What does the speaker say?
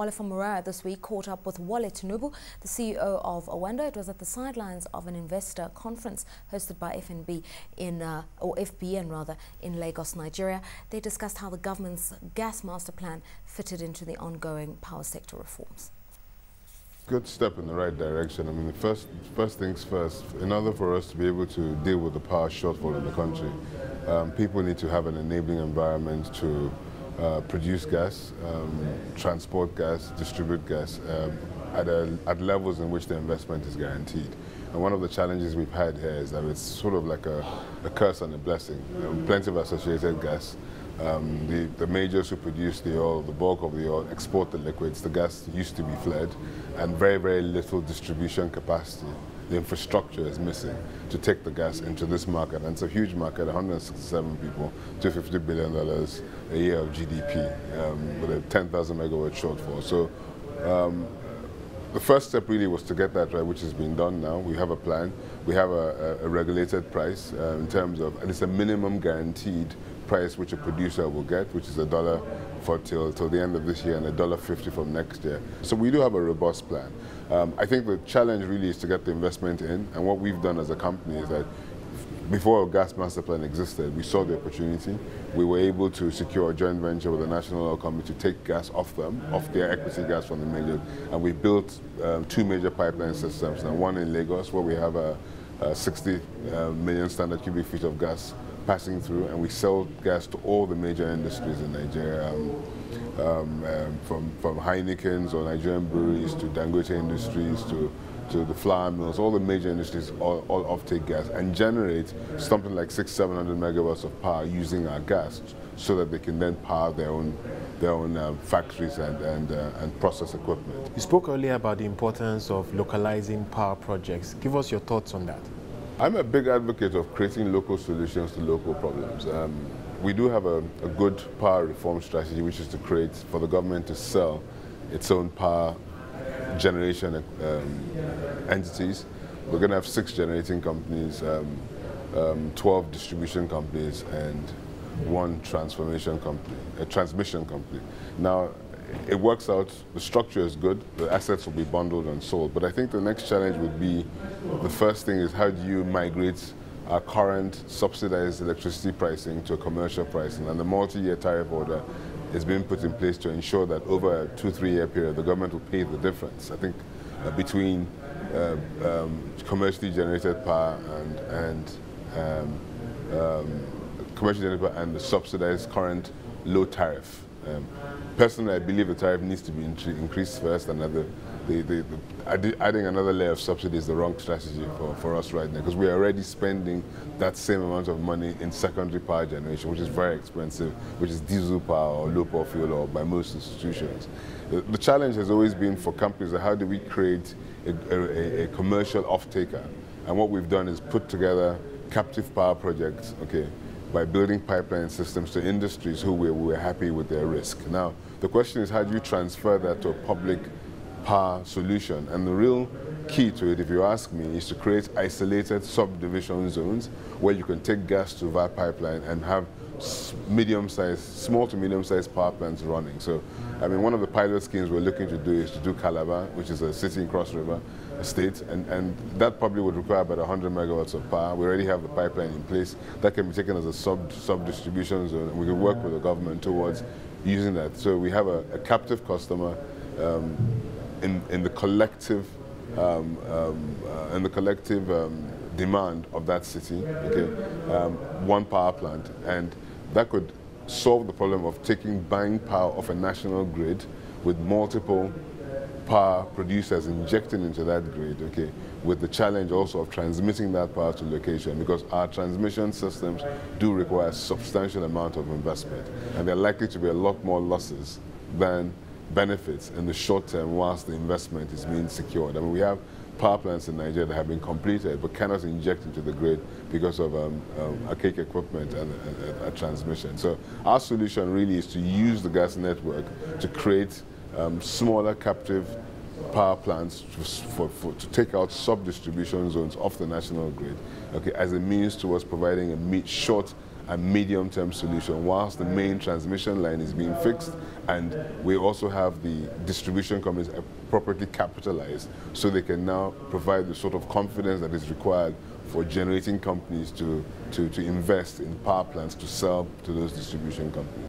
Famurewa this week caught up with Wale Tinubu, the CEO of Oando. It was at the sidelines of an investor conference hosted by FBN in Lagos, Nigeria. They discussed how the government's gas master plan fitted into the ongoing power sector reforms. Good step in the right direction. I mean, first things first, in order for us to be able to deal with the power shortfall in the country, people need to have an enabling environment to produce gas, transport gas, distribute gas at levels in which the investment is guaranteed. And one of the challenges we've had here is that it's sort of like a curse and a blessing. Plenty of associated gas. The majors who produce the oil, the bulk of the oil, export the liquids. The gas used to be flared, and very, very little distribution capacity. The infrastructure is missing to take the gas into this market. And it's a huge market, 167 people, $250 billion a year of GDP, with a 10,000 megawatt shortfall. So the first step really was to get that right, which has been done now. We have a plan. We have a regulated price in terms of, and it's a minimum guaranteed price which a producer will get, which is $1 for till the end of this year and $1.50 from next year. So we do have a robust plan. I think the challenge really is to get the investment in, and what we've done as a company is that before a gas master plan existed, we saw the opportunity. We were able to secure a joint venture with the National Oil Company to take gas off their equity gas from the majors, and we built two major pipeline systems, and one in Lagos where we have a 60 million standard cubic feet of gas passing through, and we sell gas to all the major industries in Nigeria, from Heineken's or Nigerian breweries to Dangote Industries to the flour mills. All the major industries all offtake gas and generate something like 600-700 megawatts of power using our gas, so that they can then power their own factories and process equipment. You spoke earlier about the importance of localizing power projects. Give us your thoughts on that. I'm a big advocate of creating local solutions to local problems. We do have a good power reform strategy, which is to create, for the government to sell its own power generation entities. We're going to have 6 generating companies, 12 distribution companies, and 1 transmission company. Now, it works out, the structure is good, the assets will be bundled and sold, but I think the next challenge would be, the first thing is, how do you migrate our current subsidized electricity pricing to a commercial pricing? And the multi-year tariff order is being put in place to ensure that over a 2-3 year period, the government will pay the difference, I think, between commercially generated power and the subsidized current low tariff. Personally, I believe the tariff needs to be increased first, and adding another layer of subsidy is the wrong strategy for us right now, because we are already spending that same amount of money in secondary power generation, which is very expensive, which is diesel power or low power fuel oil by most institutions. The challenge has always been for companies, how do we create a commercial off-taker? And what we've done is put together captive power projects, by building pipeline systems to industries who we're happy with their risk. Now, the question is, how do you transfer that to a public power solution? And the real key to it, if you ask me, is to create isolated subdivision zones where you can take gas to via pipeline and have small to medium-sized power plants running. So, I mean, one of the pilot schemes we're looking to do is to do Calabar, which is a city in Cross River state, and that probably would require about 100 megawatts of power. We already have the pipeline in place. That can be taken as a sub-distribution zone, and we can work with the government towards using that. So we have a captive customer in the collective demand of that city, one power plant, and that could solve the problem of buying power off a national grid with multiple power producers injecting into that grid, with the challenge also of transmitting that power to location, because our transmission systems do require a substantial amount of investment, and there are likely to be a lot more losses than benefits in the short term whilst the investment is being secured. I mean, we have power plants in Nigeria that have been completed but cannot inject into the grid because of archaic equipment and transmission. So our solution really is to use the gas network to create smaller captive power plants to take out sub-distribution zones off the national grid, as a means towards providing a short and medium-term solution whilst the main transmission line is being fixed, and we also have the distribution companies appropriately capitalized so they can now provide the sort of confidence that is required for generating companies to invest in power plants to sell to those distribution companies.